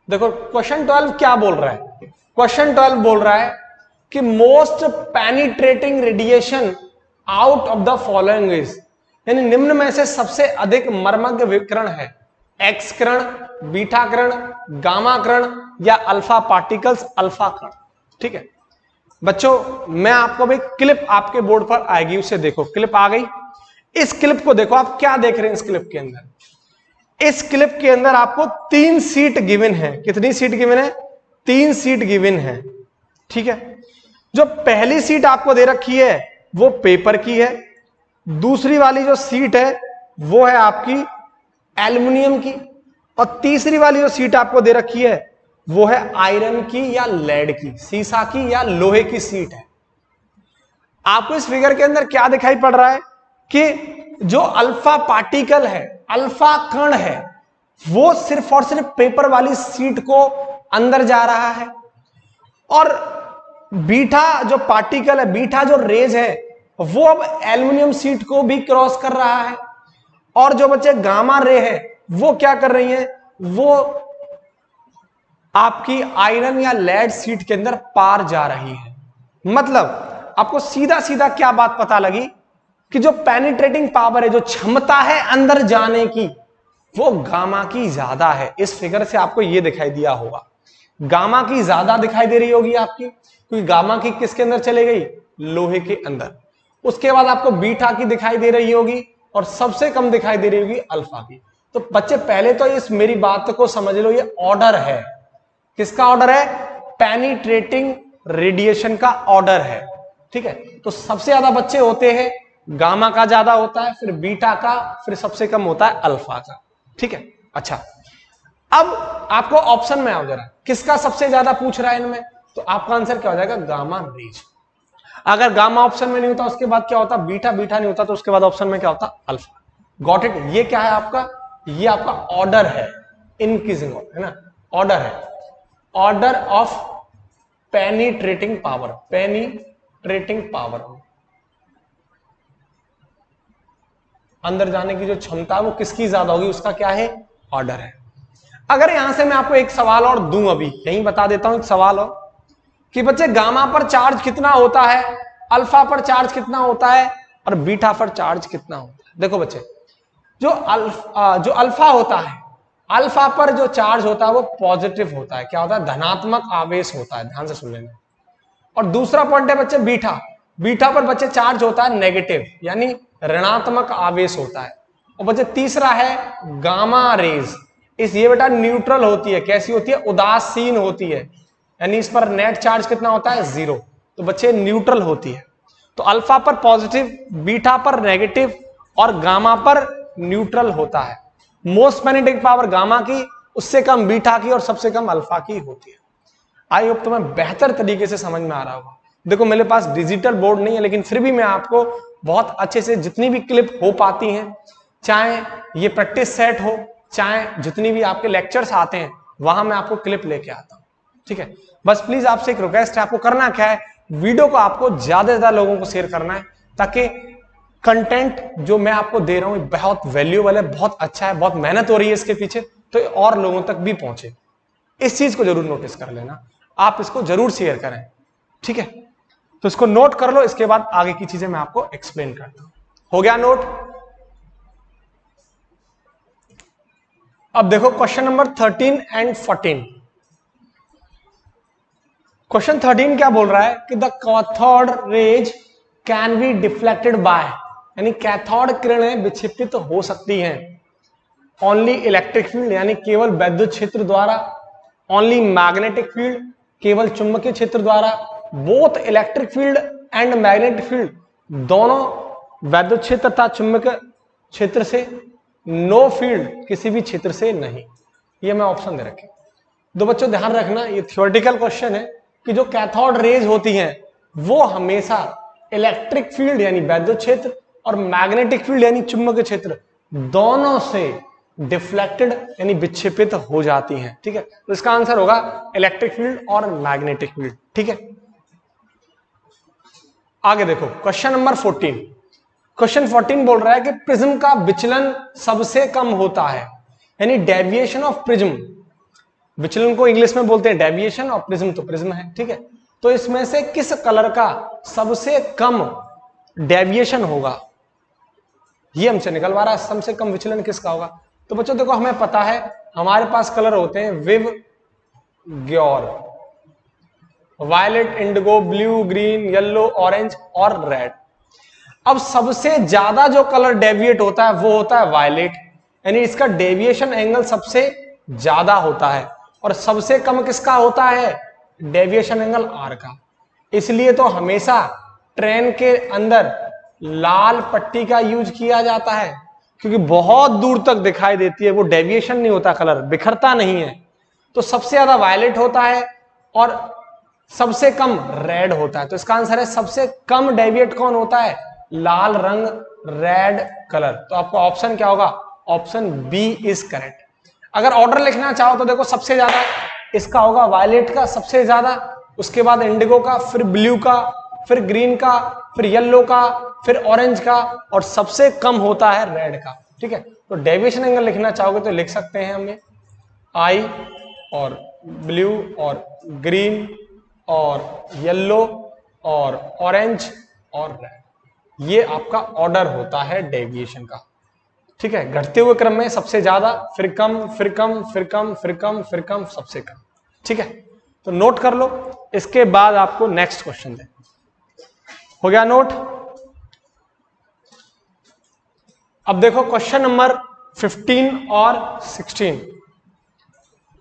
देखो क्वेश्चन 12 क्या बोल रहा है। क्वेश्चन 12 बोल रहा है कि most penetrating radiation out of the following is, यानी निम्न में से सबसे अधिक मर्मज्ञ विकिरण है एक्स किरण, बीटा किरण, गामा किरण या अल्फा पार्टिकल्स, अल्फा कण। ठीक है बच्चों, मैं आपको भी क्लिप आपके बोर्ड पर आएगी, उसे देखो। क्लिप आ गई, इस क्लिप को देखो। आप क्या देख रहे हैं इस क्लिप के अंदर? इस क्लिप के अंदर आपको 3 सीट गिवन है। कितनी सीट गिवन है? 3 सीट गिवन है। ठीक है, जो पहली सीट आपको दे रखी है वो पेपर की है, दूसरी वाली जो सीट है वो है आपकी एल्युमिनियम की, और तीसरी वाली जो सीट आपको दे रखी है वो है आयरन की या लेड की, सीसा की या लोहे की सीट है। आपको इस फिगर के अंदर क्या दिखाई पड़ रहा है कि जो अल्फा पार्टिकल है, अल्फा कण है, वो सिर्फ और सिर्फ पेपर वाली सीट को अंदर जा रहा है, और बीटा जो पार्टिकल है, बीटा जो रेज है, वो अब एल्युमिनियम सीट को भी क्रॉस कर रहा है। और जो बच्चे गामा रे है वो क्या कर रही है? वो आपकी आयरन या लेड सीट के अंदर पार जा रही है। मतलब आपको सीधा सीधा क्या बात पता लगी कि जो पेनिट्रेटिंग पावर है, जो क्षमता है अंदर जाने की, वो गामा की ज्यादा है। इस फिगर से आपको यह दिखाई दिया होगा, गामा की ज्यादा दिखाई दे रही होगी आपकी, क्योंकि गामा की किसके अंदर चले गई? लोहे के अंदर। उसके बाद आपको बीटा की दिखाई दे रही होगी, और सबसे कम दिखाई दे रही होगी अल्फा की। तो बच्चे पहले तो इस मेरी बात को समझ लो, ये ऑर्डर है। किसका ऑर्डर है? पेनिट्रेटिंग रेडिएशन का ऑर्डर है। ठीक है, तो सबसे ज्यादा बच्चे होते हैं गामा का ज्यादा होता है, फिर बीटा का, फिर सबसे कम होता है अल्फा का। ठीक है, अच्छा अब आपको ऑप्शन में आओ जरा, किसका सबसे ज्यादा पूछ रहा है इनमें? तो आपका आंसर क्या हो जाएगा? Gamma rays. अगर गामा ऑप्शन में नहीं होता उसके बाद क्या होता? बीटा, बीटा नहीं होता तो उसके बाद ऑप्शन में क्या होता? अल्फा। Got it? ये क्या है आपका? ये आपका ऑर्डर है, इंक्रीजिंग ऑर्डर है ना, ऑर्डर है, order of penetrating power. Penetrating power, अंदर जाने की जो क्षमता है वो किसकी ज्यादा होगी, उसका क्या है? ऑर्डर है। अगर यहां से मैं आपको एक सवाल और दूं, अभी यहीं बता देता हूं एक सवाल और, कि बच्चे गामा पर चार्ज कितना होता है, अल्फा पर चार्ज कितना होता है, और बीटा पर चार्ज कितना होता है? देखो बच्चे, जो अल्फा होता है, अल्फा पर जो चार्ज होता है वो पॉजिटिव होता है। क्या होता है? धनात्मक आवेश होता है। ध्यान से सुन लेना। और दूसरा पॉइंट है बच्चे बीटा, बीटा पर बच्चे चार्ज होता है नेगेटिव, यानी ऋणात्मक आवेश होता है। और बच्चे तीसरा है गामा रेज, इस ये बेटा न्यूट्रल होती है। कैसी होती है? उदासीन होती है, यानी इस पर नेट चार्ज कितना होता है? 0। तो बच्चे न्यूट्रल होती है। तो अल्फा पर पॉजिटिव, बीटा पर नेगेटिव, और गामा पर न्यूट्रल होता है। मोस्ट पेनिट्रेटिंग पावर गामा की, उससे कम बीटा की, और सबसे कम अल्फा की होती है। आई होप तुम्हें बेहतर तरीके से समझ में आ रहा होगा। देखो मेरे पास डिजिटल बोर्ड नहीं है, लेकिन फिर भी मैं आपको बहुत अच्छे से जितनी भी क्लिप हो पाती हैं, चाहे ये प्रैक्टिस सेट हो, चाहे जितनी भी आपके लेक्चर्स आते हैं वहां मैं आपको क्लिप लेके आता हूं। ठीक है, बस प्लीज आपसे एक रिक्वेस्ट है, आपको करना क्या है, वीडियो को आपको ज्यादा से ज्यादा लोगों को शेयर करना है, ताकि कंटेंट जो मैं आपको दे रहा हूं बहुत वैल्यूएबल है, बहुत अच्छा है, बहुत मेहनत हो रही है इसके पीछे, तो और लोगों तक भी पहुंचे। इस चीज को जरूर नोटिस कर लेना, आप इसको जरूर शेयर करें। ठीक है, तो इसको नोट कर लो, इसके बाद आगे की चीजें मैं आपको एक्सप्लेन करता हूं। हो गया नोट? अब देखो क्वेश्चन नंबर 13 एंड 14। क्वेश्चन 13 क्या बोल रहा है कि the cathode rays can be deflected by, यानी कैथोड किरणें विक्षेपित हो सकती हैं ओनली इलेक्ट्रिक फील्ड, यानी केवल वैद्युत क्षेत्र द्वारा, ओनली मैग्नेटिक फील्ड, केवल चुंबकीय क्षेत्र द्वारा, both electric field and magnetic field, दोनों वैद्युत क्षेत्र तथा चुंबकीय क्षेत्र से, नो फील्ड, किसी भी क्षेत्र से नहीं। ये मैं ऑप्शन दे रखे। दो बच्चों ध्यान रखना, ये थियोरेटिकल क्वेश्चन है कि जो कैथोड रेज होती हैं वो हमेशा इलेक्ट्रिक फील्ड यानी वैद्युत क्षेत्र और मैग्नेटिक फील्ड यानी चुंबकीय क्षेत्र दोनों से डिफ्लेक्टेड यानी विक्षेपित हो जाती हैं। ठीक है, तो इसका आंसर होगा इलेक्ट्रिक फील्ड और मैग्नेटिक फील्ड। ठीक है, आगे देखो क्वेश्चन नंबर 14। क्वेश्चन 14 बोल रहा है कि प्रिज्म का विचलन सबसे कम होता है, यानी डेविएशन ऑफ प्रिज्म, विचलन को इंग्लिश में बोलते हैं डेविएशन और प्रिज्म तो प्रिज्म है। ठीक है, तो इसमें से किस कलर का सबसे कम डेविएशन होगा, ये हमसे निकलवा रहा है, सबसे कम विचलन किसका होगा। तो बच्चों देखो हमें पता है हमारे पास कलर होते हैं विव, ग्योर, violet, indigo, blue, green, yellow, orange और रेड। अब सबसे ज्यादा जो कलर डेविएट होता है वो होता है वायलेट, यानी इसका डेविएशन एंगल सबसे ज्यादा होता है, और सबसे कम किसका होता है, डेविएशन एंगल आर का। इसलिए तो हमेशा ट्रेन के अंदर लाल पट्टी का यूज किया जाता है, क्योंकि बहुत दूर तक दिखाई देती है, वो डेविएशन नहीं होता, कलर बिखरता नहीं है। तो सबसे ज्यादा वायलेट होता है और सबसे कम रेड होता है। तो इसका आंसर है सबसे कम डेविएट कौन होता है, लाल रंग, रेड कलर। तो आपका ऑप्शन क्या होगा, ऑप्शन बी इज करेक्ट। अगर ऑर्डर लिखना चाहो तो देखो सबसे ज्यादा इसका होगा वायलेट का सबसे ज्यादा, उसके बाद इंडिगो का, फिर ब्लू का, फिर ग्रीन का, फिर येलो का, फिर ऑरेंज का, और सबसे कम होता है रेड का। ठीक है, तो डेविएशन एंगल लिखना चाहोगे तो लिख सकते हैं हमें आई और ब्लू और ग्रीन और येलो और ऑरेंज और रेड। ये आपका ऑर्डर होता है डेविएशन का। ठीक है, घटते हुए क्रम में सबसे ज्यादा, फिर कम, फिर कम, फिर कम, फिर कम, फिर कम, सबसे कम। ठीक है, तो नोट कर लो, इसके बाद आपको नेक्स्ट क्वेश्चन दे। हो गया नोट? अब देखो क्वेश्चन नंबर 15 और 16।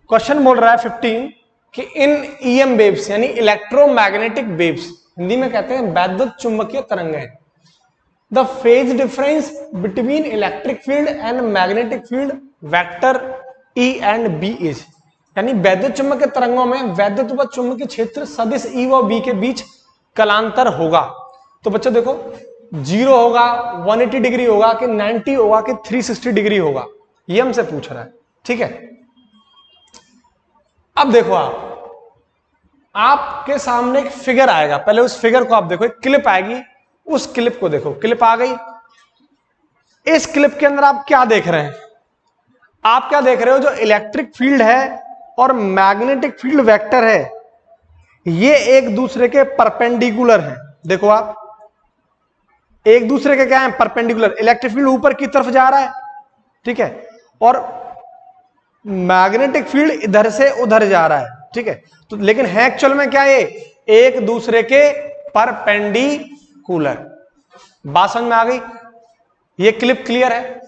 क्वेश्चन बोल रहा है 15 कि इन ईएम वेव्स यानी इलेक्ट्रोमैग्नेटिक वेव्स, हिंदी में कहते हैं वैद्युत चुंबकीय तरंगें, the phase difference between electric field and magnetic field vector E and B is, यानी वैद्युत चुंबकीय तरंगों में वैद्युत व चुंबकीय क्षेत्र सदिश ई व बी के बीच कलांतर होगा। तो बच्चों देखो 0 होगा, 180 डिग्री होगा, कि 90 होगा, कि 360 डिग्री होगा, ये हमसे पूछ रहा है। ठीक है, अब देखो आपके सामने एक फिगर आएगा, पहले उस फिगर को आप देखो, एक क्लिप आएगी, उस क्लिप को देखो। क्लिप आ गई, इस क्लिप के अंदर आप क्या देख रहे हैं, आप क्या देख रहे हो, जो इलेक्ट्रिक फील्ड है और मैग्नेटिक फील्ड वेक्टर है ये एक दूसरे के परपेंडिकुलर हैं। देखो आप एक दूसरे के क्या है, परपेंडिकुलर। इलेक्ट्रिक फील्ड ऊपर की तरफ जा रहा है, ठीक है, और मैग्नेटिक फील्ड इधर से उधर जा रहा है। ठीक है, तो लेकिन है एक्चुअल में क्या, ये एक दूसरे के परपेंडिकुलर। बात समझ में आ गई? ये क्लिप क्लियर है?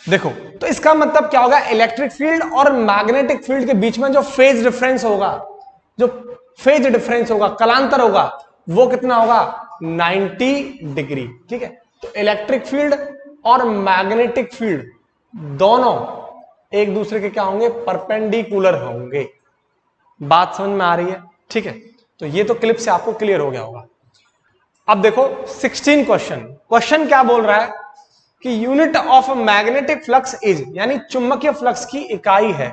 देखो, तो इसका मतलब क्या होगा, इलेक्ट्रिक फील्ड और मैग्नेटिक फील्ड के बीच में जो फेज डिफरेंस होगा, जो फेज डिफरेंस होगा, कलांतर होगा, वो कितना होगा, 90 डिग्री। ठीक है, तो इलेक्ट्रिक फील्ड और मैग्नेटिक फील्ड दोनों एक दूसरे के क्या होंगे, परपेंडिकुलर होंगे। बात समझ में आ रही है? ठीक है, तो ये तो क्लिप से आपको क्लियर हो गया होगा। अब देखो 16 क्वेश्चन क्या बोल रहा है कि unit of magnetic flux is, यानी चुंबकीय फ्लक्स की इकाई है।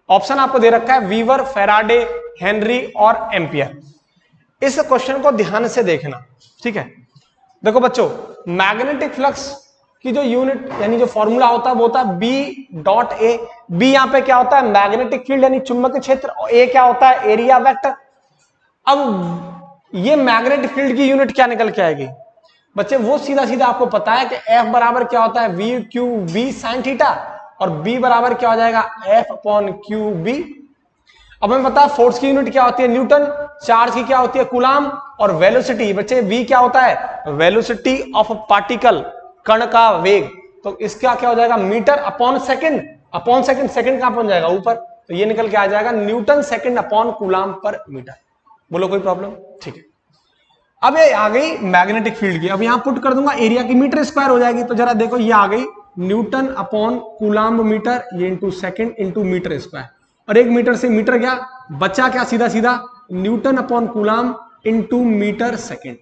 ऑप्शन आपको दे रखा है वीवर, फैराडे, हेनरी और एम्पियर। इस क्वेश्चन को ध्यान से देखना, ठीक है। देखो बच्चों, मैग्नेटिक फ्लक्स की जो यूनिट यानी जो फॉर्मूला होता है वो होता है बी डॉट ए। बी यहां पे क्या होता है? मैग्नेटिक फील्ड यानी चुंबकीय क्षेत्र, और ए क्या होता है? Area vector. अब ये मैग्नेटिक फील्ड की यूनिट क्या निकल के आएगी बच्चे? वो सीधा सीधा आपको पता है कि एफ बराबर क्या होता है? V Q B sine theta, और बी बराबर क्या हो जाएगा? F upon Q B. अब हमें पता है फोर्स की यूनिट क्या होती है? न्यूटन। चार्ज की क्या होती है? कूलाम। और वेलोसिटी बच्चे वी क्या होता है? वेलोसिटी ऑफ पार्टिकल, कण का वेग। तो इसका क्या हो जाएगा? Metre upon second. Upon second, second कहां पहुंच जाएगा? ऊपर। तो ये निकल के आ जाएगा न्यूटन सेकंड अपॉन कूलाम पर मीटर। बोलो कोई प्रॉब्लम? ठीक है। अब ये आ गई मैग्नेटिक फील्ड की। अब यहां पुट कर दूंगा एरिया की, मीटर स्क्वायर हो जाएगी। तो जरा देखो, ये आ गई न्यूटन अपॉन कूलाम मीटर, ये into second into metre square. और एक मीटर से मीटर गया, बचा क्या? सीधा सीधा newton upon coulomb into metre second.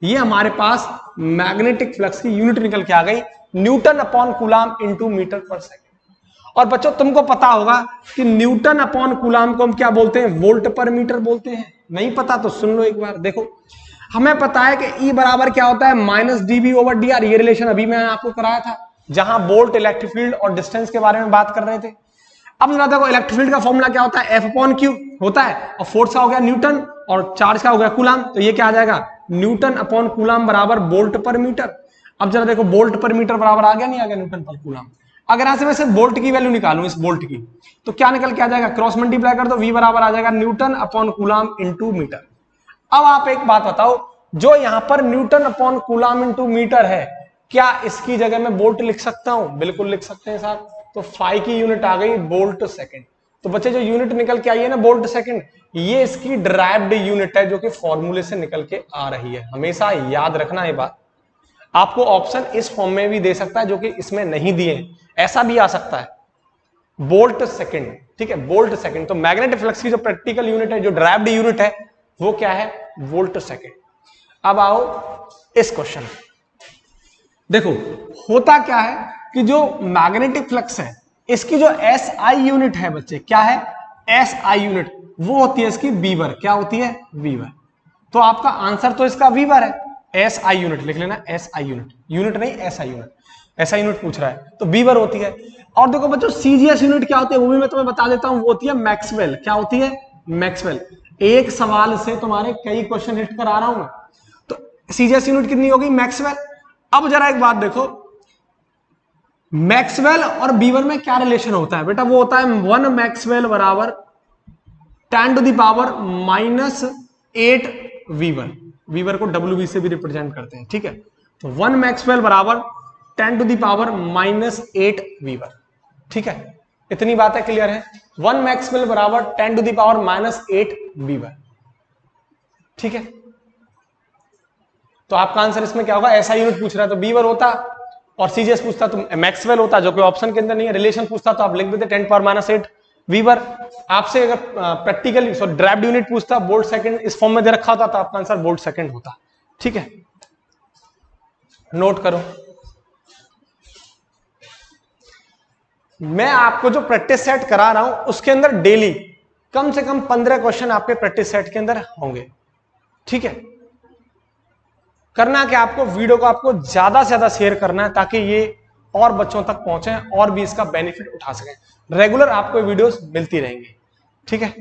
ये हमारे पास मैग्नेटिक फ्लक्स की यूनिट निकल के आ गई, newton upon coulomb into metre पर सेकंड। और बच्चों तुमको पता होगा कि न्यूटन अपॉन कूलाम को हम क्या बोलते हैं? वोल्ट पर मीटर बोलते हैं। नहीं पता तो सुन लो एक बार। देखो, हमें पता है कि E बराबर क्या होता है? Minus dB over dr। ये रिलेशन अभी मैंने आपको कराया था, जहां वोल्ट, इलेक्ट्रिक फील्ड और डिस्टेंस के बारे में बात कर रहे थे। अब जरा देखो, इलेक्ट्रिक फील्ड का फॉर्मूला क्या होता है? F अपॉन Q होता है, और फोर्स का हो गया न्यूटन, और चार्ज का हो गया कूलाम। तो ये क्या आ जाएगा? न्यूटन अपॉन कूलाम बराबर वोल्ट पर मीटर। अब जरा देखो, वोल्ट पर मीटर बराबर आ गया, नहीं आ गया न्यूटन पर कूलाम? अगर यहां से मैं सिर्फ वोल्ट की वैल्यू निकालूं, इस वोल्ट की, तो क्या निकल के आ जाएगा? क्रॉस मल्टीप्लाई कर दो, V बराबर आ जाएगा newton upon coulomb into metre. अब आप एक बात बताओ, जो यहां पर newton upon coulomb into metre है, क्या इसकी जगह में वोल्ट लिख सकता हूं? बिल्कुल लिख सकते हैं साहब। तो फाई की यूनिट आ गई वोल्ट सेकंड। तो बच्चे जो यूनिट निकल के आई है ना वोल्ट सेकंड, ये इसकी डिराइव्ड यूनिट है, जो कि फॉर्मूले से निकल के आ रही है। हमेशा याद रखना ये बात। आपको ऑप्शन इस फॉर्म में भी दे सकता है, जो कि इसमें नहीं दिए, ऐसा भी आ सकता है, वोल्ट सेकंड। ठीक है, वोल्ट सेकंड। तो मैग्नेटिक फ्लक्स की जो प्रैक्टिकल यूनिट है, जो डिराइव्ड यूनिट है, वो क्या है? Volt second. अब आओ इस क्वेश्चन में। देखो, होता क्या है कि जो मैग्नेटिक फ्लक्स है, इसकी जो SI यूनिट है बच्चे, क्या है? SI यूनिट वो होती है इसकी वीवर। क्या होती है? वीवर। तो आपका आंसर तो इसका वीवर है। SI यूनिट लिख लेना, SI यूनिट, यूनिट नहीं SI यूनिट। SI यूनिट पूछ रहा है तो वीवर होती है। और देखो बच्चों, CGS यूनिट क्या होती है वो भी मैं तुम्हें बता देता हूं, वो होती है मैक्सवेल। क्या होती है? मैक्सवेल। एक सवाल से तुम्हारे कई क्वेश्चन हिट कर आ रहा हूं मैं। तो CGS यूनिट कितनी होगी? मैक्सवेल। अब जरा एक बात देखो, मैक्सवेल और वीवर में क्या रिलेशन होता है बेटा? वो होता है 1 मैक्सवेल बराबर 10⁻⁻8 वीवर। वीवर को WV से भी रिप्रेजेंट करते हैं, ठीक है। तो 1 मैक्सवेल बराबर 10⁻⁻8 वीवर, ठीक है। इतनी बातें क्लियर है? 1 मैक्सवेल बराबर 10⁻⁻8 वीवर, ठीक है। तो आपका आंसर इसमें क्या होगा? SI यूनिट पूछ रहा है तो वीवर होता, और CGS पूछता तो मैक्सवेल होता, जो कि ऑप्शन के अंदर नहीं है। रिलेशन पूछता तो आप लिख देते 10⁻⁻8 वीवर। आपसे अगर प्रैक्टिकली ड्राइव्ड यूनिट पूछता, वोल्ट सेकंड इस फॉर्म में दे रखा होता, तो आपका आंसर वोल्ट सेकंड होता, ठीक है। नोट करो, मैं आपको जो प्रैक्टिस सेट करा रहा हूं उसके अंदर डेली कम से कम 15 क्वेश्चन आपके प्रैक्टिस सेट के अंदर होंगे, ठीक है। करना कि आपको वीडियो को आपको ज्यादा से ज्यादा शेयर करना है, ताकि ये और बच्चों तक पहुंचे और भी इसका बेनिफिट उठा सकें। रेगुलर आपको वीडियोस मिलती रहेंगी, ठीक है।